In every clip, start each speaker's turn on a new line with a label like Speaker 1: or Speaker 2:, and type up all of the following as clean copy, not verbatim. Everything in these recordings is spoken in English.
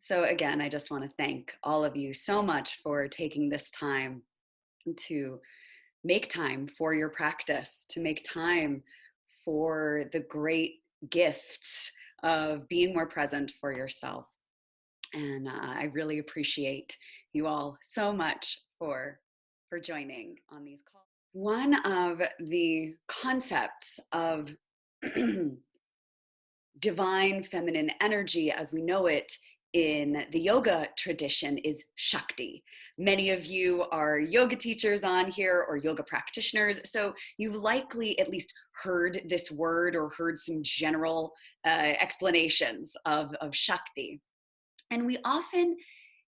Speaker 1: So again, I just want to thank all of you so much for taking this time to make time for your practice, to make time for the great gifts of being more present for yourself. And I really appreciate you all so much for joining on these calls. One of the concepts of divine feminine energy as we know it in the yoga tradition is Shakti. Many of you are yoga teachers on here or yoga practitioners, so you've likely at least heard this word or heard some general explanations of Shakti. And we often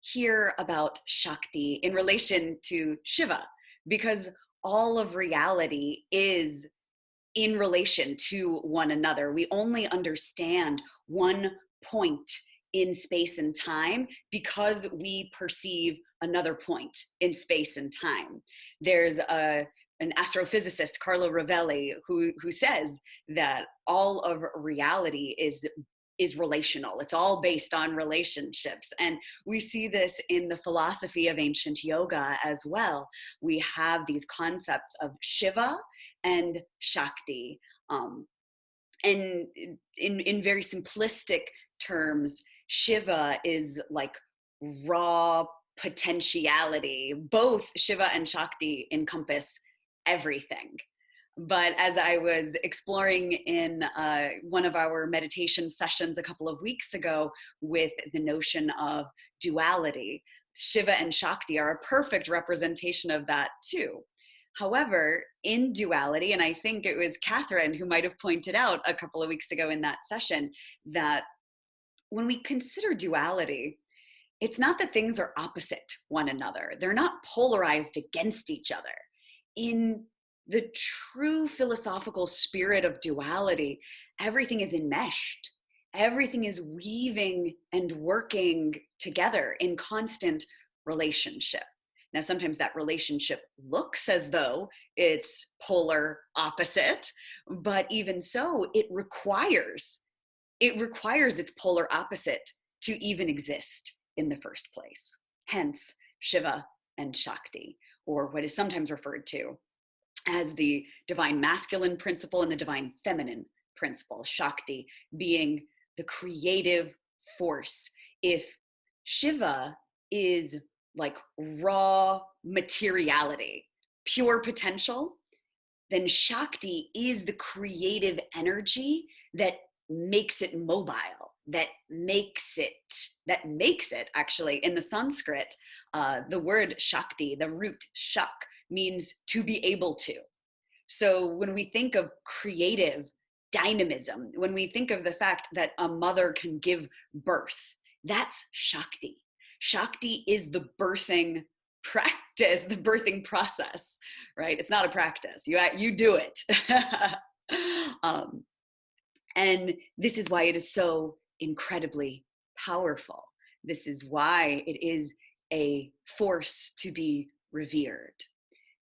Speaker 1: hear about Shakti in relation to Shiva because all of reality is in relation to one another. We only understand one point in space and time because we perceive another point in space and time. There's an astrophysicist, Carlo Rovelli, who says that all of reality is relational. It's all based on relationships. And we see this in the philosophy of ancient yoga as well. We have these concepts of Shiva and Shakti. And in very simplistic terms, Shiva is like raw potentiality. Both Shiva and Shakti encompass everything. But as I was exploring in one of our meditation sessions a couple of weeks ago with the notion of duality, Shiva and Shakti are a perfect representation of that too. However, in duality, and I think it was Catherine who might have pointed out a couple of weeks ago in that session, that when we consider duality, it's not that things are opposite one another. They're not polarized against each other. In the true philosophical spirit of duality, everything is enmeshed. Everything is weaving and working together in constant relationship. Now, sometimes that relationship looks as though it's polar opposite, but even so, it requires its polar opposite to even exist in the first place. Hence, Shiva and Shakti, or what is sometimes referred to as the divine masculine principle and the divine feminine principle, Shakti being the creative force. If Shiva is like raw materiality, pure potential, then Shakti is the creative energy that makes it mobile, that makes it actually in the Sanskrit, the word Shakti, the root shak, means to be able to. So when we think of creative dynamism, when we think of the fact that a mother can give birth, that's Shakti. Shakti is the birthing practice, the birthing process, right? It's not a practice. You do it. And this is why it is so incredibly powerful. This is why it is a force to be revered.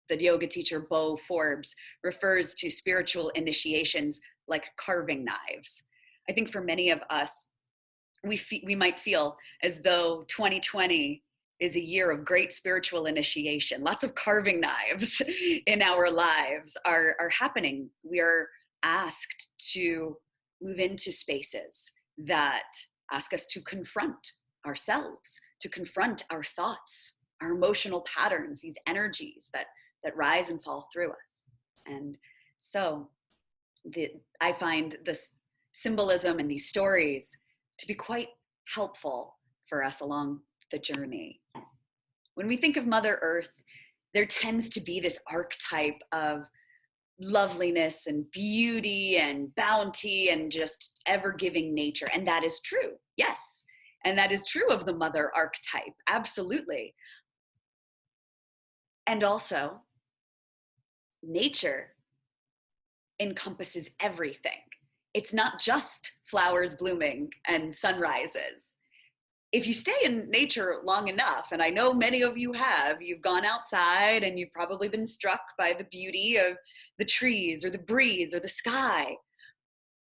Speaker 1: The yoga teacher Bo Forbes refers to spiritual initiations like carving knives. I think for many of us, we might feel as though 2020 is a year of great spiritual initiation. Lots of carving knives in our lives are happening. We are asked to move into spaces that ask us to confront ourselves, to confront our thoughts, our emotional patterns, these energies that rise and fall through us. And so I find this symbolism and these stories to be quite helpful for us along the journey. When we think of Mother Earth, there tends to be this archetype of loveliness and beauty and bounty and just ever-giving nature. And that is true, yes. And that is true of the mother archetype, absolutely. And also, nature encompasses everything. It's not just flowers blooming and sunrises. If you stay in nature long enough, and I know many of you have, you've gone outside and you've probably been struck by the beauty of the trees or the breeze or the sky.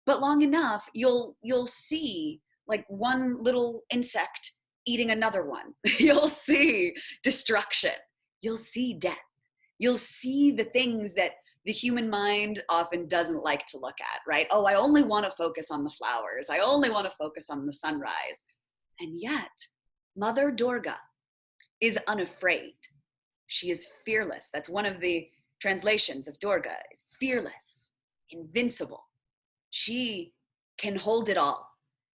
Speaker 1: But long enough, you'll see like one little insect eating another one. You'll see destruction. You'll see death. You'll see the things that the human mind often doesn't like to look at, right? Oh, I only want to focus on the flowers. I only want to focus on the sunrise. And yet, Mother Durga is unafraid. She is fearless. That's one of the translations of Durga, is fearless, invincible. She can hold it all.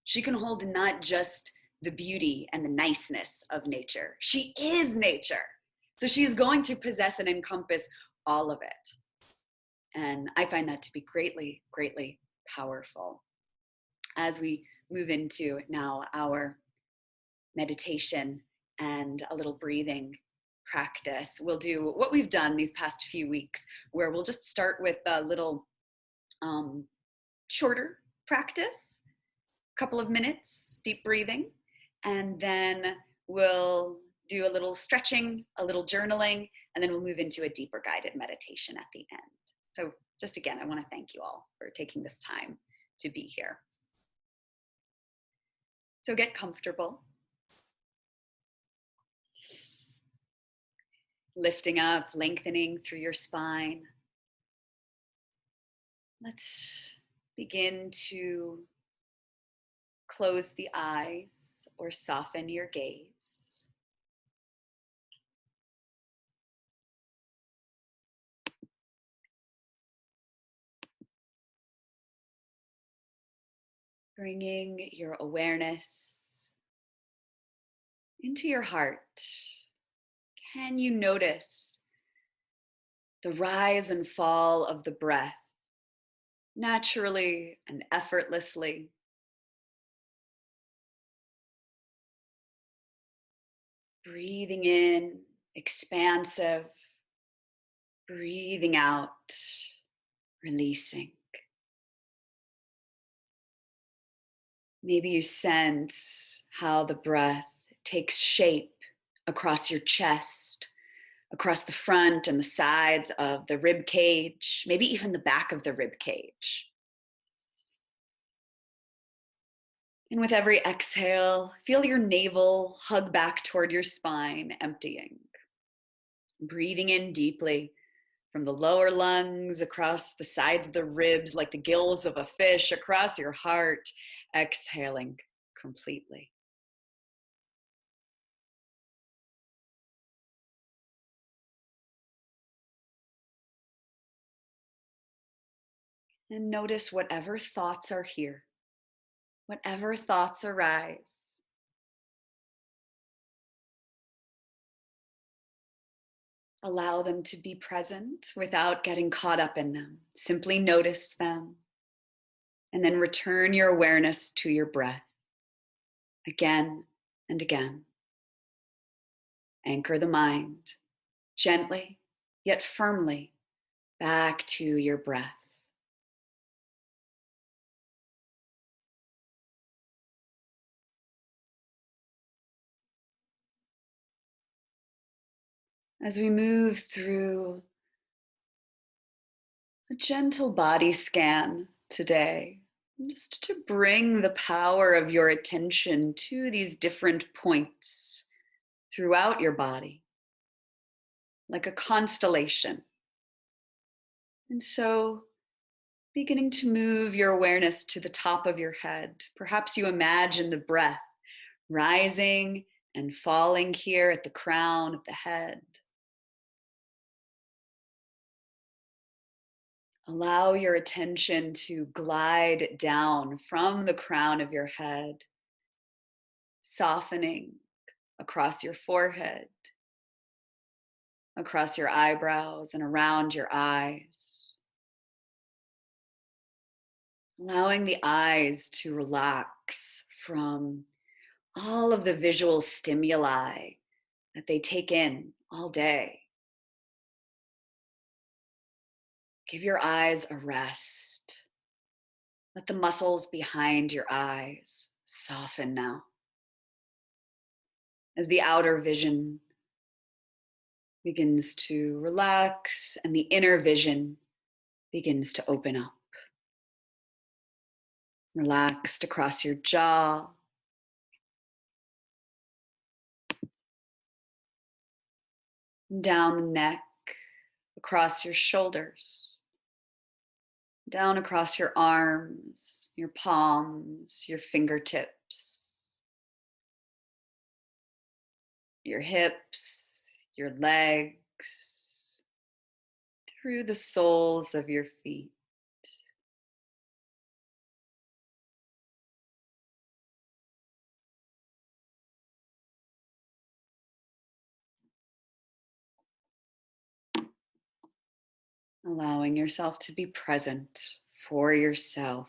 Speaker 1: She can hold not just the beauty and the niceness of nature. She is nature. So she is going to possess and encompass all of it. And I find that to be greatly, greatly powerful. As we move into now our meditation and a little breathing practice, we'll do what we've done these past few weeks, where we'll just start with a little shorter practice, a couple of minutes, deep breathing, and then we'll do a little stretching, a little journaling, and then we'll move into a deeper guided meditation at the end. So just again, I want to thank you all for taking this time to be here. So get comfortable. Lifting up, lengthening through your spine. Let's begin to close the eyes or soften your gaze. Bringing your awareness into your heart. Can you notice the rise and fall of the breath naturally and effortlessly? Breathing in, expansive. Breathing out, releasing. Maybe you sense how the breath takes shape across your chest, across the front and the sides of the rib cage, maybe even the back of the rib cage. And with every exhale, feel your navel hug back toward your spine, emptying. Breathing in deeply from the lower lungs, across the sides of the ribs, like the gills of a fish, across your heart, exhaling completely. And notice whatever thoughts are here, whatever thoughts arise. Allow them to be present without getting caught up in them. Simply notice them. And then return your awareness to your breath again and again. Anchor the mind gently yet firmly back to your breath. As we move through a gentle body scan today, just to bring the power of your attention to these different points throughout your body, like a constellation. And so, beginning to move your awareness to the top of your head. Perhaps you imagine the breath rising and falling here at the crown of the head. Allow your attention to glide down from the crown of your head, softening across your forehead, across your eyebrows, and around your eyes. Allowing the eyes to relax from all of the visual stimuli that they take in all day. Give your eyes a rest. Let the muscles behind your eyes soften now, as the outer vision begins to relax and the inner vision begins to open up. Relaxed across your jaw, down the neck, across your shoulders, down across your arms, your palms, your fingertips, your hips, your legs, through the soles of your feet. Allowing yourself to be present for yourself.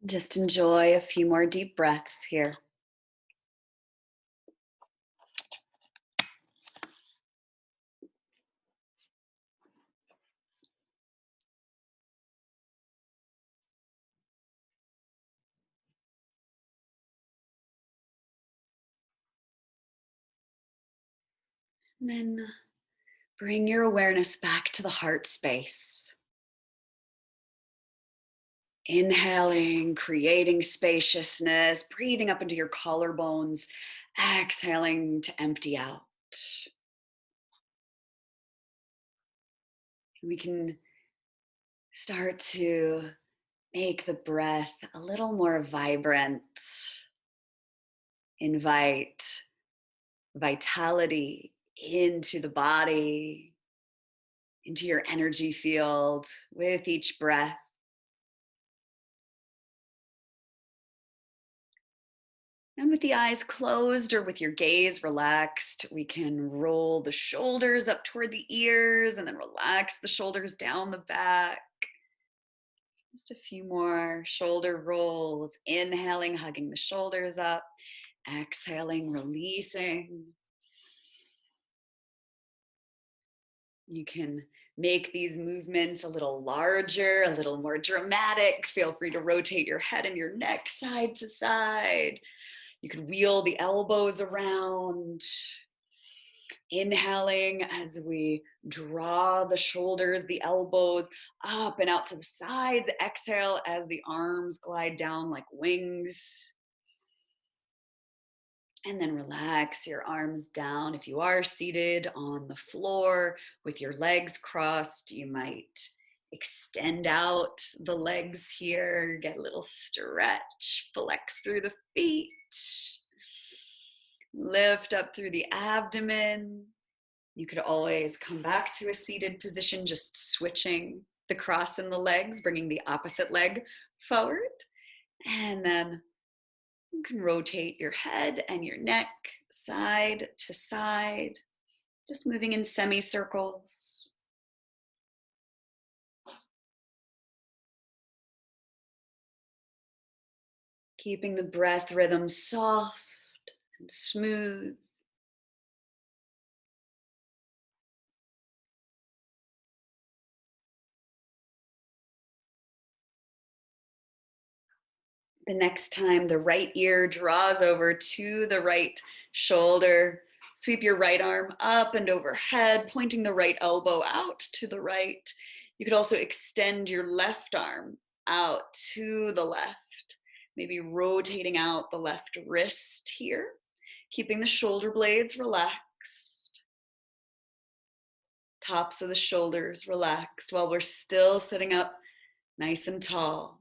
Speaker 1: Just enjoy a few more deep breaths here. And then bring your awareness back to the heart space. Inhaling, creating spaciousness, breathing up into your collarbones, exhaling to empty out. We can start to make the breath a little more vibrant. Invite vitality into the body, into your energy field with each breath. And with the eyes closed or with your gaze relaxed, we can roll the shoulders up toward the ears and then relax the shoulders down the back. Just a few more shoulder rolls. Inhaling, hugging the shoulders up. Exhaling, releasing. You can make these movements a little larger, a little more dramatic. Feel free to rotate your head and your neck side to side. You can wheel the elbows around. Inhaling as we draw the shoulders, the elbows up and out to the sides. Exhale as the arms glide down like wings. And then relax your arms down. If you are seated on the floor with your legs crossed, you might extend out the legs here, get a little stretch, flex through the feet, lift up through the abdomen. You could always come back to a seated position, just switching the cross in the legs, bringing the opposite leg forward. And then you can rotate your head and your neck side to side, just moving in semicircles. Keeping the breath rhythm soft and smooth. The next time the right ear draws over to the right shoulder, sweep your right arm up and overhead, pointing the right elbow out to the right. You could also extend your left arm out to the left, maybe rotating out the left wrist here, keeping the shoulder blades relaxed, tops of the shoulders relaxed while we're still sitting up nice and tall.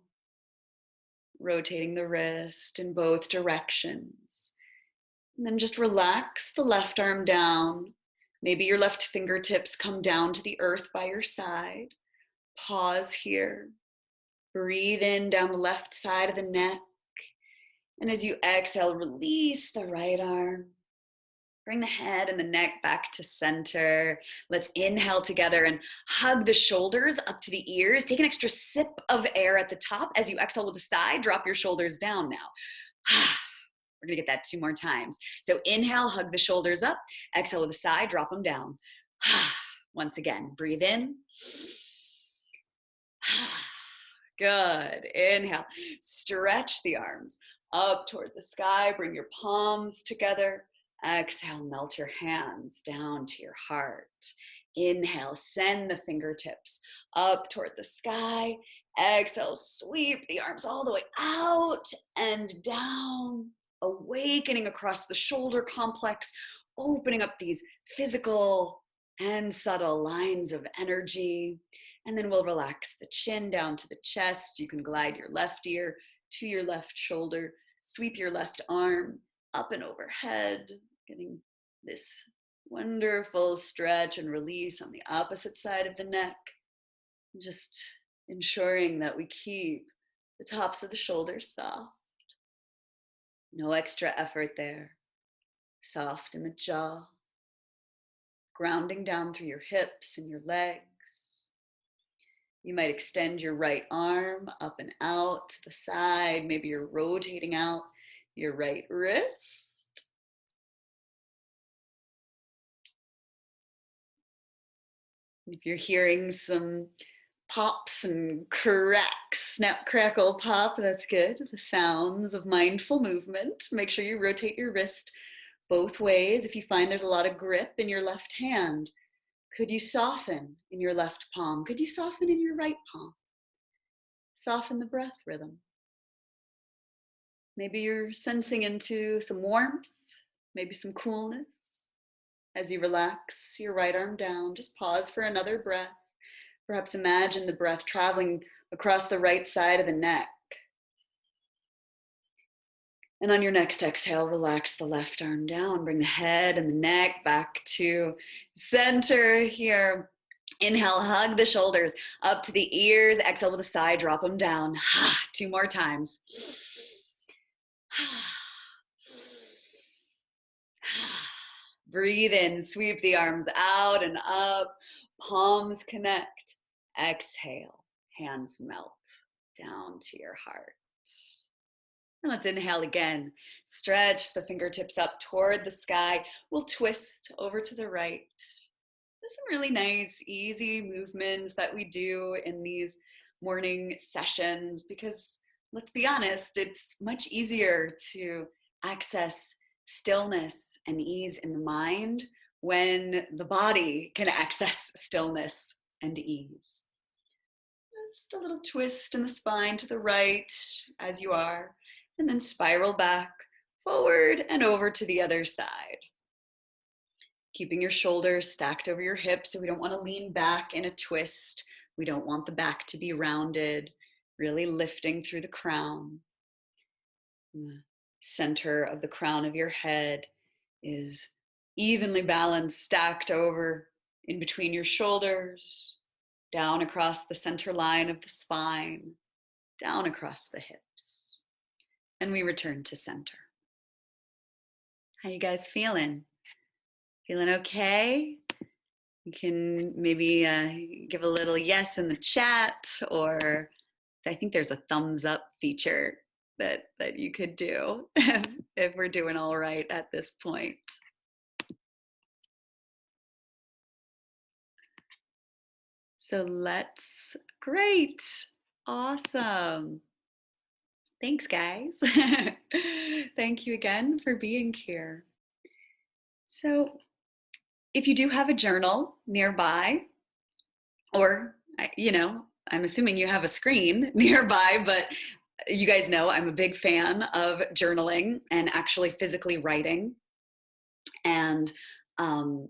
Speaker 1: Rotating the wrist in both directions. And then just relax the left arm down. Maybe your left fingertips come down to the earth by your side. Pause here. Breathe in down the left side of the neck. And as you exhale, release the right arm. Bring the head and the neck back to center. Let's inhale together and hug the shoulders up to the ears. Take an extra sip of air at the top. As you exhale with a sigh, drop your shoulders down now. We're gonna get that 2 more times. So inhale, hug the shoulders up. Exhale with a sigh, drop them down. Once again, breathe in. Good. Inhale. Stretch the arms up toward the sky. Bring your palms together. Exhale, melt your hands down to your heart. Inhale, send the fingertips up toward the sky. Exhale, sweep the arms all the way out and down, awakening across the shoulder complex, opening up these physical and subtle lines of energy. And then we'll relax the chin down to the chest. You can glide your left ear to your left shoulder, sweep your left arm up and overhead, getting this wonderful stretch and release on the opposite side of the neck. Just ensuring that we keep the tops of the shoulders soft. No extra effort there. Soft in the jaw. Grounding down through your hips and your legs. You might extend your right arm up and out to the side. Maybe you're rotating out your right wrist. If you're hearing some pops and cracks, snap, crackle, pop, that's good. The sounds of mindful movement. Make sure you rotate your wrist both ways. If you find there's a lot of grip in your left hand, could you soften in your left palm? Could you soften in your right palm? Soften the breath rhythm. Maybe you're sensing into some warmth, maybe some coolness. As you relax your right arm down, just pause for another breath. Perhaps imagine the breath traveling across the right side of the neck. And on your next exhale, relax the left arm down. Bring the head and the neck back to center here. Inhale, hug the shoulders up to the ears. Exhale with a sigh, drop them down. 2 more times. Breathe in, sweep the arms out and up. Palms connect. Exhale, hands melt down to your heart. And let's inhale again. Stretch the fingertips up toward the sky. We'll twist over to the right. There's some really nice, easy movements that we do in these morning sessions because, let's be honest, it's much easier to access stillness and ease in the mind when the body can access stillness and ease. Just a little twist in the spine to the right as you are, and then spiral back, forward, and over to the other side. Keeping your shoulders stacked over your hips, so we don't want to lean back in a twist. We don't want the back to be rounded, really lifting through the crown. The center of the crown of your head is evenly balanced, stacked over in between your shoulders, down across the center line of the spine, down across the hips. And we return to center. How you guys feeling? Feeling okay? You can maybe give a little yes in the chat, or I think there's a thumbs up feature that you could do if we're doing all right at this point. So great, awesome. Thanks, guys. Thank you again for being here. So if you do have a journal nearby, or, I'm assuming you have a screen nearby, but you guys know I'm a big fan of journaling and actually physically writing. And I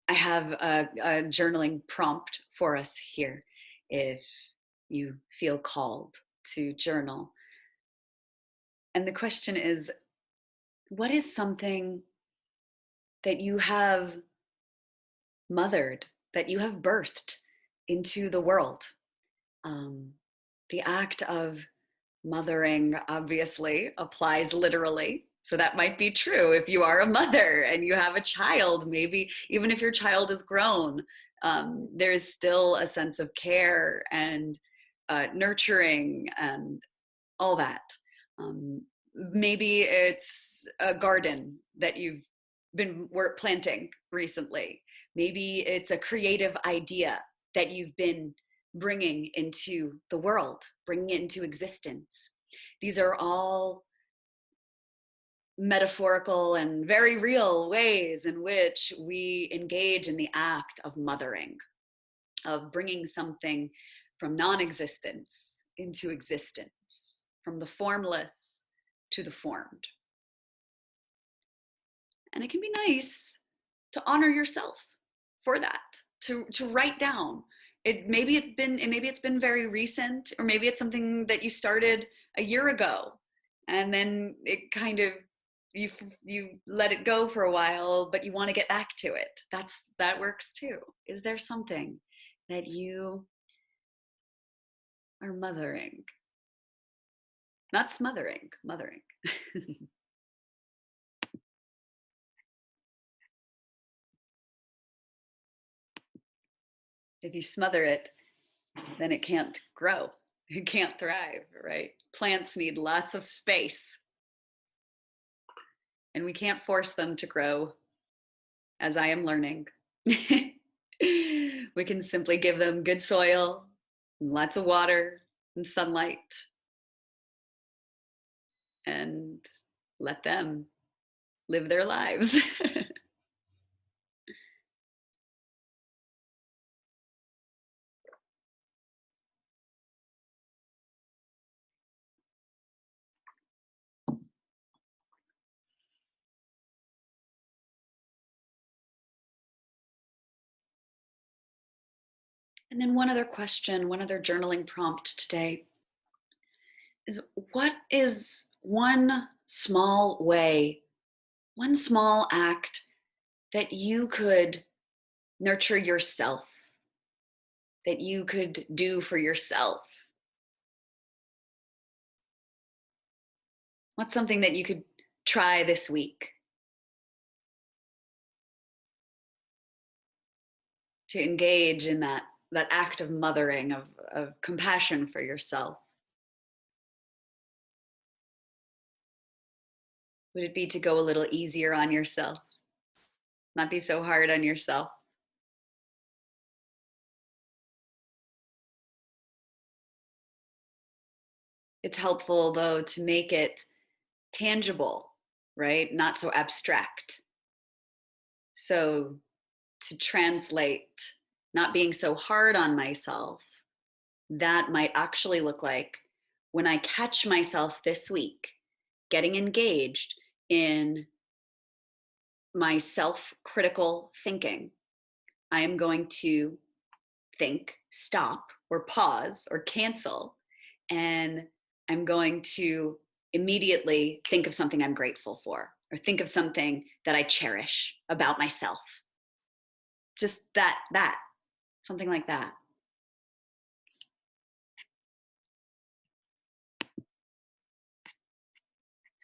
Speaker 1: have a journaling prompt for us here if you feel called to journal. And the question is, what is something that you have mothered, that you have birthed into the world? The act of mothering obviously applies literally. So that might be true if you are a mother and you have a child. Maybe even if your child is grown, there's still a sense of care and nurturing and all that. Maybe it's a garden that you've been planting recently. Maybe it's a creative idea that you've been bringing into the world, bringing it into existence. These are all metaphorical and very real ways in which we engage in the act of mothering, of bringing something from non-existence into existence, from the formless to the formed. And it can be nice to honor yourself for that, to write down. Maybe it's been very recent, or maybe it's something that you started a year ago, and then it kind of you let it go for a while, but you want to get back to it. That works too. Is there something that you are mothering? Not smothering, mothering. If you smother it, then it can't grow. It can't thrive, right? Plants need lots of space, and we can't force them to grow, as I am learning. We can simply give them good soil, and lots of water and sunlight, and let them live their lives. And then one other question, one other journaling prompt today is, what is one small way, one small act that you could nurture yourself, that you could do for yourself? What's something that you could try this week to engage in that act of mothering, of compassion for yourself? Would it be to go a little easier on yourself? Not be so hard on yourself? It's helpful, though, to make it tangible, right? Not so abstract. So to translate not being so hard on myself, that might actually look like, when I catch myself this week getting engaged in my self-critical thinking, I am going to think, stop, or pause, or cancel, and I'm going to immediately think of something I'm grateful for, or think of something that I cherish about myself. Just something like that.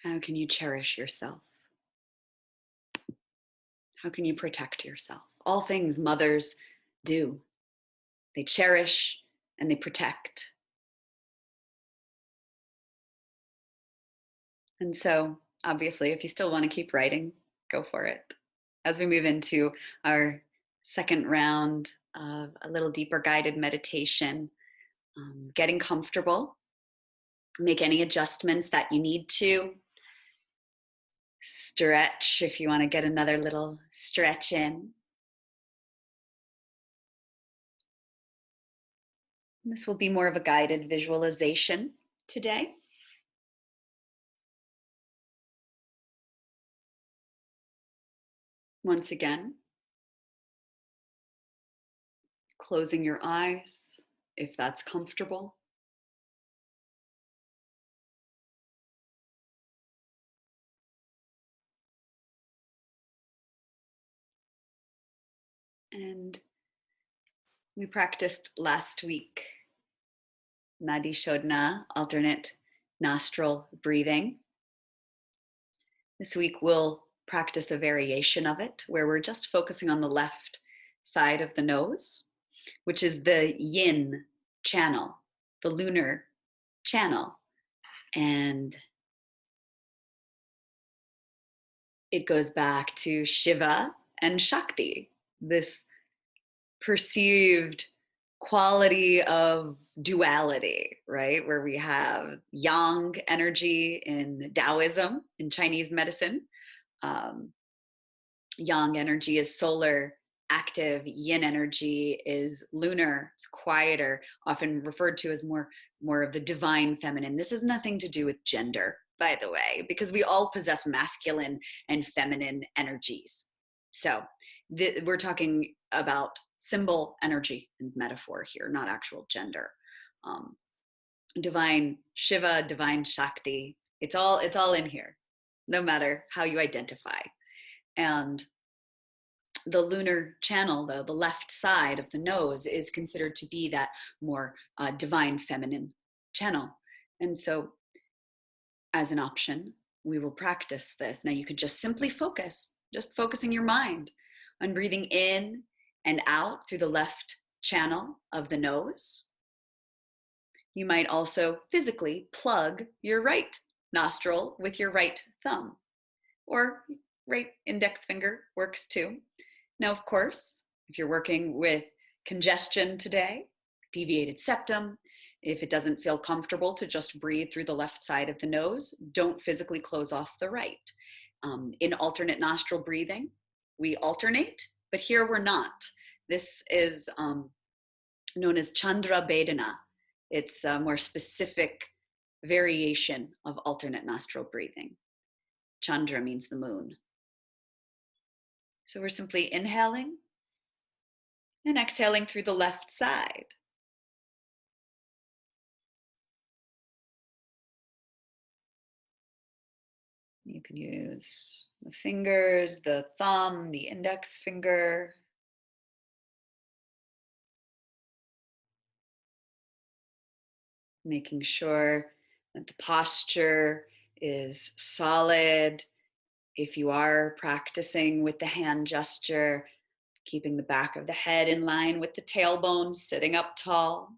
Speaker 1: How can you cherish yourself? How can you protect yourself? All things mothers do. They cherish and they protect. And so, obviously, if you still want to keep writing, go for it. As we move into our second round of a little deeper guided meditation, getting comfortable, make any adjustments that you need to. Stretch if you want to get another little stretch in. This will be more of a guided visualization today. Once again, closing your eyes if that's comfortable. And we practiced last week Nadi Shodhana, alternate nostril breathing. This week we'll practice a variation of it where we're just focusing on the left side of the nose, which is the yin channel, the lunar channel. And it goes back to Shiva and Shakti, this perceived quality of duality, right? Where we have yang energy in Taoism, in Chinese medicine. Um, Yang energy is solar, active. Yin energy is lunar, it's quieter, often referred to as more of the divine feminine. This has nothing to do with gender, by the way, because we all possess masculine and feminine energies. So we're talking about symbol, energy, and metaphor here, not actual gender. um, Divine Shiva, divine Shakti, it's all in here, no matter how you identify. And the lunar channel, though, the left side of the nose, is considered to be that more divine feminine channel. And so, as an option, we will practice this. Now, you could just simply just focusing your mind on breathing in and out through the left channel of the nose. You might also physically plug your right nostril with your right thumb, or right index finger works too. Now, of course, if you're working with congestion today, deviated septum, if it doesn't feel comfortable to just breathe through the left side of the nose, don't physically close off the right. In alternate nostril breathing, we alternate, but here we're not. This is known as Chandra Bedana. It's a more specific variation of alternate nostril breathing. Chandra means the moon. So we're simply inhaling and exhaling through the left side. You can use the fingers, the thumb, the index finger. Making sure that the posture is solid. If you are practicing with the hand gesture, keeping the back of the head in line with the tailbone, sitting up tall.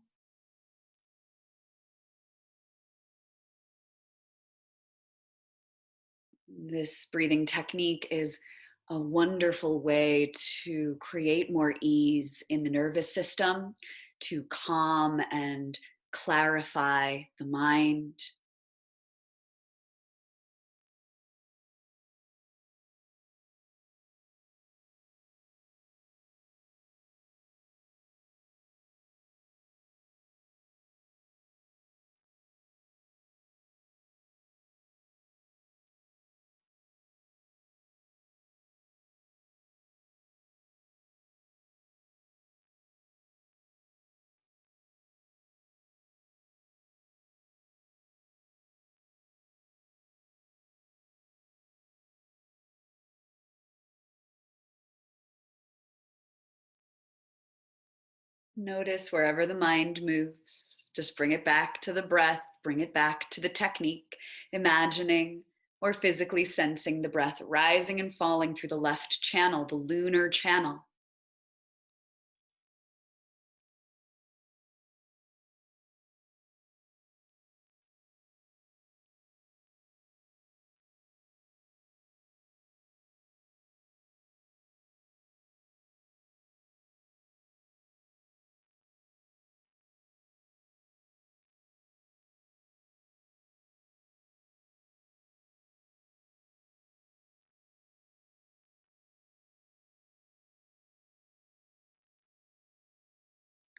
Speaker 1: This breathing technique is a wonderful way to create more ease in the nervous system, to calm and clarify the mind. Notice wherever the mind moves. Just bring it back to the breath, bring it back to the technique, imagining or physically sensing the breath rising and falling through the left channel, the lunar channel.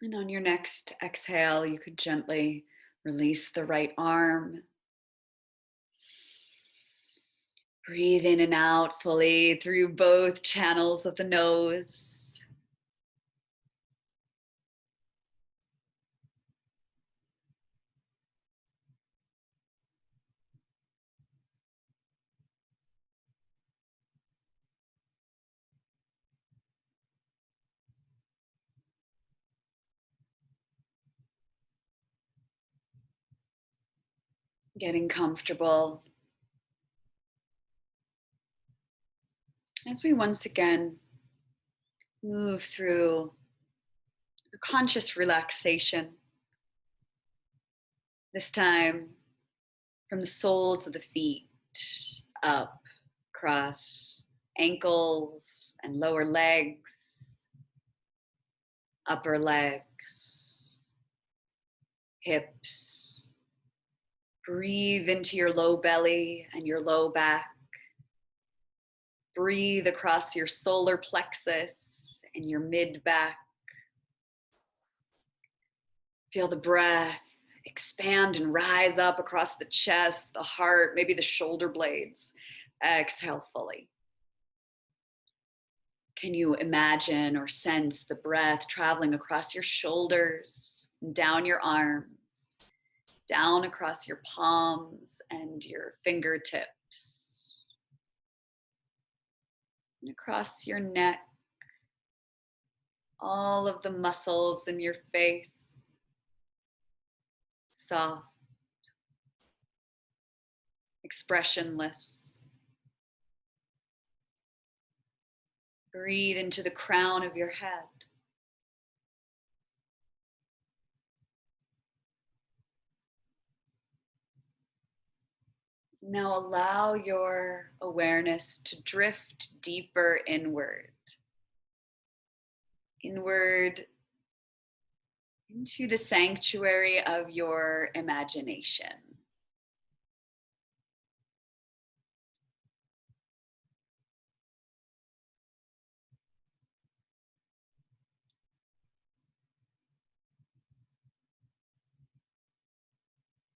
Speaker 1: And on your next exhale, you could gently release the right arm. Breathe in and out fully through both channels of the nose. Getting comfortable As we once again move through a conscious relaxation, this time from the soles of the feet up, across ankles and lower legs, upper legs, hips. Breathe into your low belly and your low back. Breathe across your solar plexus and your mid back. Feel the breath expand and rise up across the chest, the heart, maybe the shoulder blades. Exhale fully. Can you imagine or sense the breath traveling across your shoulders, and down your arms, down across your palms and your fingertips, and across your neck, all of the muscles in your face, soft, expressionless. Breathe into the crown of your head. Now allow your awareness to drift deeper inward. Inward into the sanctuary of your imagination.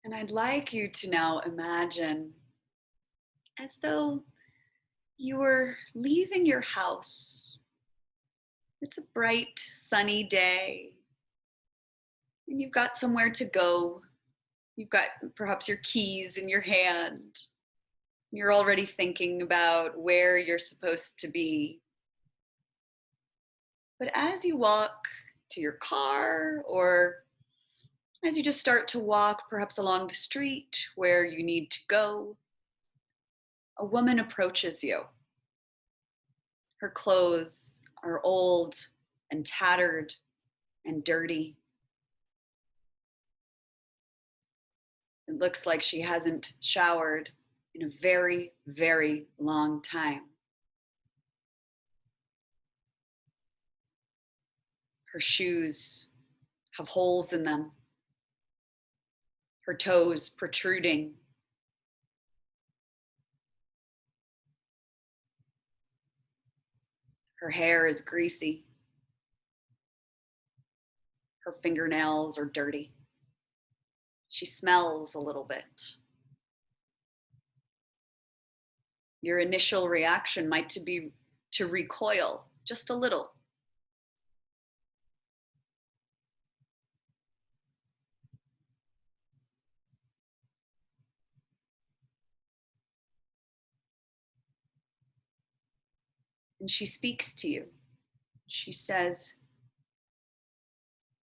Speaker 1: And I'd like you to now imagine as though you were leaving your house. It's a bright, sunny day, and you've got somewhere to go. You've got perhaps your keys in your hand. You're already thinking about where you're supposed to be. But as you walk to your car, or as you just start to walk perhaps along the street where you need to go, a woman approaches you. Her clothes are old and tattered and dirty. It looks like she hasn't showered in a very, very long time. Her shoes have holes in them. Her toes protruding. Her hair is greasy. Her fingernails are dirty. She smells a little bit. Your initial reaction might be to recoil just a little. And she speaks to you. She says,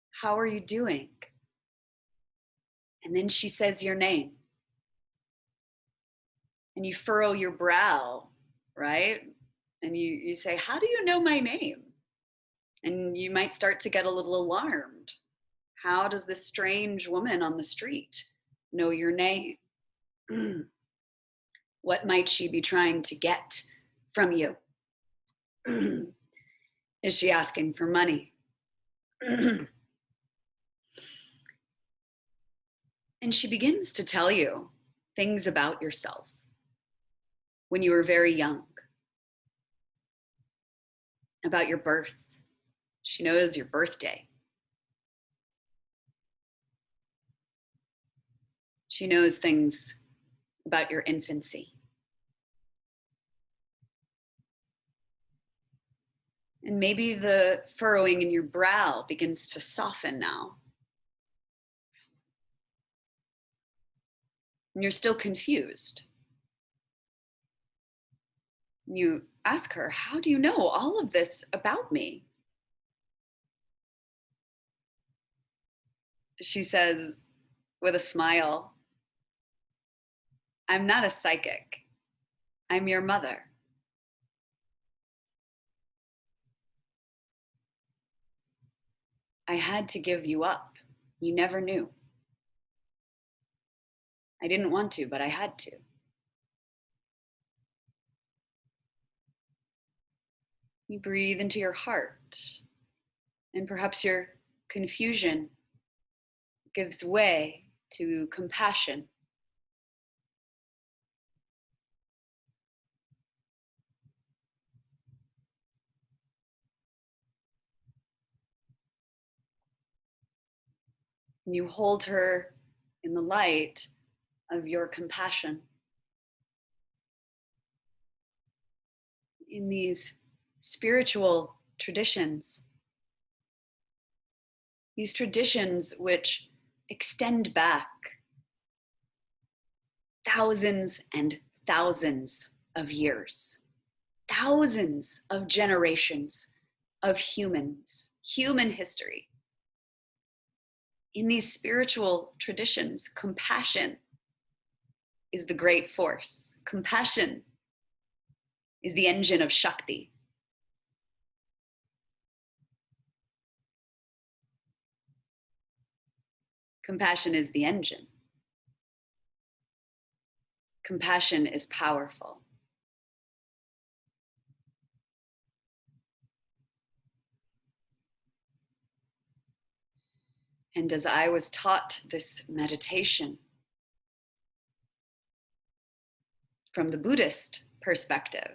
Speaker 1: "How are you doing?" And then she says your name. And you furrow your brow, right? And you say, "How do you know my name?" And you might start to get a little alarmed. How does this strange woman on the street know your name? What might she be trying to get from you? Is she asking for money? And she begins to tell you things about yourself when you were very young, about your birth. She knows your birthday. She knows things about your infancy. And maybe the furrowing in your brow begins to soften now. And you're still confused. You ask her, "How do you know all of this about me?" She says with a smile, "I'm not a psychic. I'm your mother." I had to give you up. You never knew. I didn't want to, but I had to. You breathe into your heart, and perhaps your confusion gives way to compassion. And you hold her in the light of your compassion. In these spiritual traditions, these traditions which extend back thousands and thousands of years, thousands of generations of humans, human history. In these spiritual traditions, compassion is the great force. Compassion is the engine of Shakti. Compassion is the engine. Compassion is powerful. And as I was taught this meditation from the Buddhist perspective,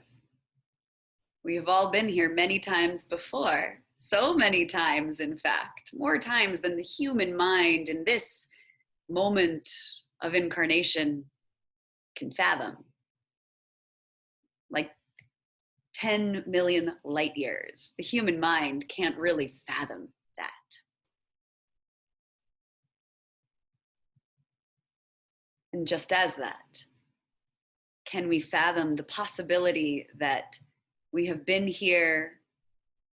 Speaker 1: we have all been here many times before, so many times, in fact, more times than the human mind in this moment of incarnation can fathom. Like 10 million light years. The human mind can't really fathom that. And just as that, can we fathom the possibility that we have been here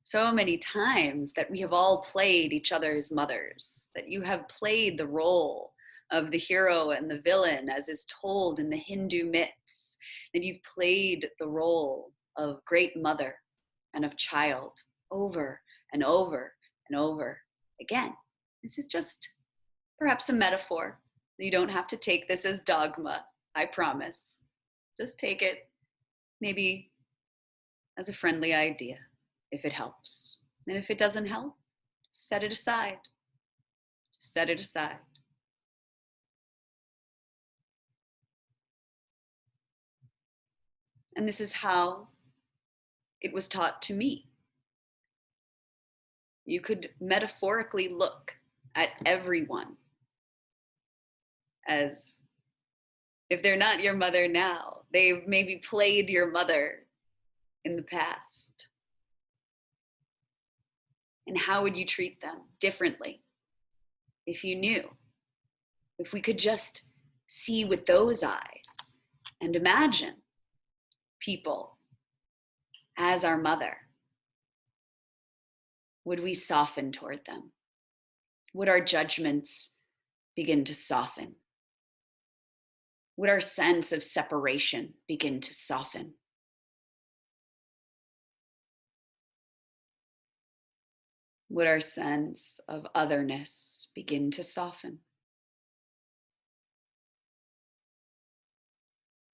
Speaker 1: so many times, that we have all played each other's mothers, that you have played the role of the hero and the villain as is told in the Hindu myths, that you've played the role of great mother and of child over and over and over again. This is just perhaps a metaphor. You don't have to take this as dogma, I promise. Just take it maybe as a friendly idea, if it helps. And if it doesn't help, set it aside. Just set it aside. And this is how it was taught to me. You could metaphorically look at everyone as, if they're not your mother now, they've maybe played your mother in the past. And how would you treat them differently if you knew? If we could just see with those eyes and imagine people as our mother, would we soften toward them? Would our judgments begin to soften? Would our sense of separation begin to soften? Would our sense of otherness begin to soften?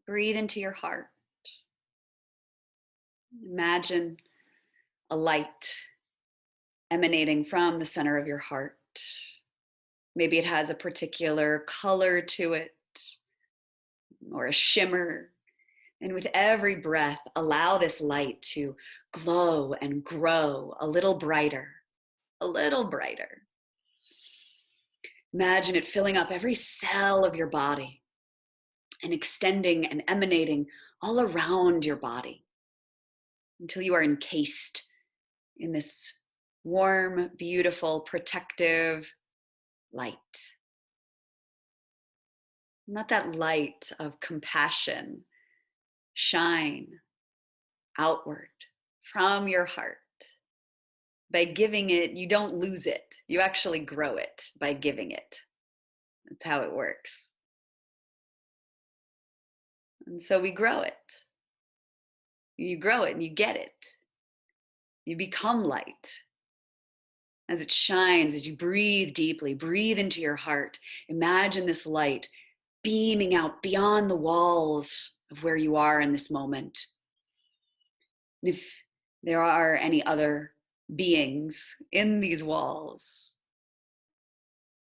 Speaker 1: Breathe into your heart. Imagine a light emanating from the center of your heart. Maybe it has a particular color to it or a shimmer. And with every breath, allow this light to glow and grow a little brighter, a little brighter. Imagine it filling up every cell of your body and extending and emanating all around your body until you are encased in this warm, beautiful, protective light. Let that light of compassion shine outward from your heart. By giving it, you don't lose it. You actually grow it by giving it. That's how it works. And so we grow it. You grow it and you get it. You become light. As it shines, as you breathe deeply, breathe into your heart. Imagine this light beaming out beyond the walls of where you are in this moment. If there are any other beings in these walls,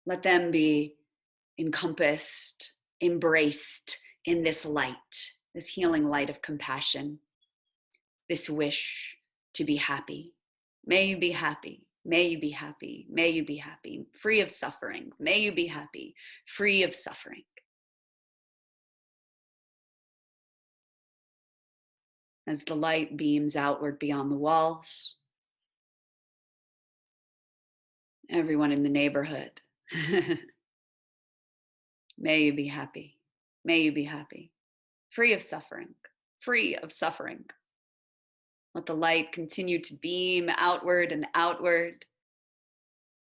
Speaker 1: let them be encompassed, embraced in this light, this healing light of compassion, this wish to be happy. May you be happy. May you be happy. May you be happy. Free of suffering. May you be happy. Free of suffering. As the light beams outward beyond the walls, everyone in the neighborhood, may you be happy. May you be happy. Free of suffering. Free of suffering. Let the light continue to beam outward and outward.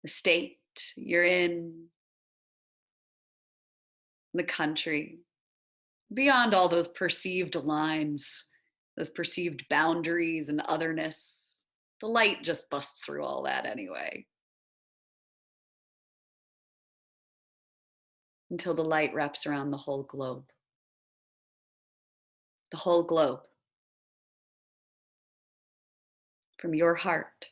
Speaker 1: The state you're in, the country, beyond all those perceived lines, those perceived boundaries and otherness. The light just busts through all that anyway. Until the light wraps around the whole globe. The whole globe. From your heart,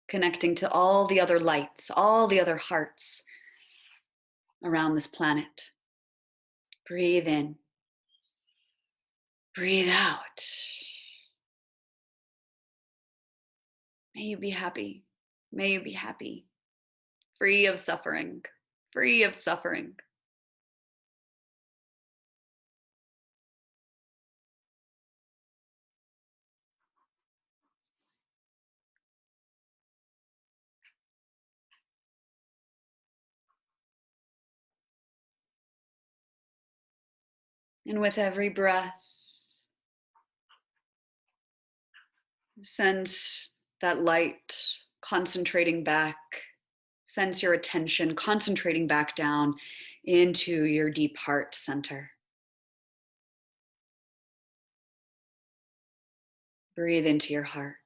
Speaker 1: connecting to all the other lights, all the other hearts around this planet. Breathe in. Breathe out. May you be happy. May you be happy. Free of suffering. Free of suffering. And with every breath, sense that light concentrating back. Sense your attention concentrating back down into your deep heart center. Breathe into your heart.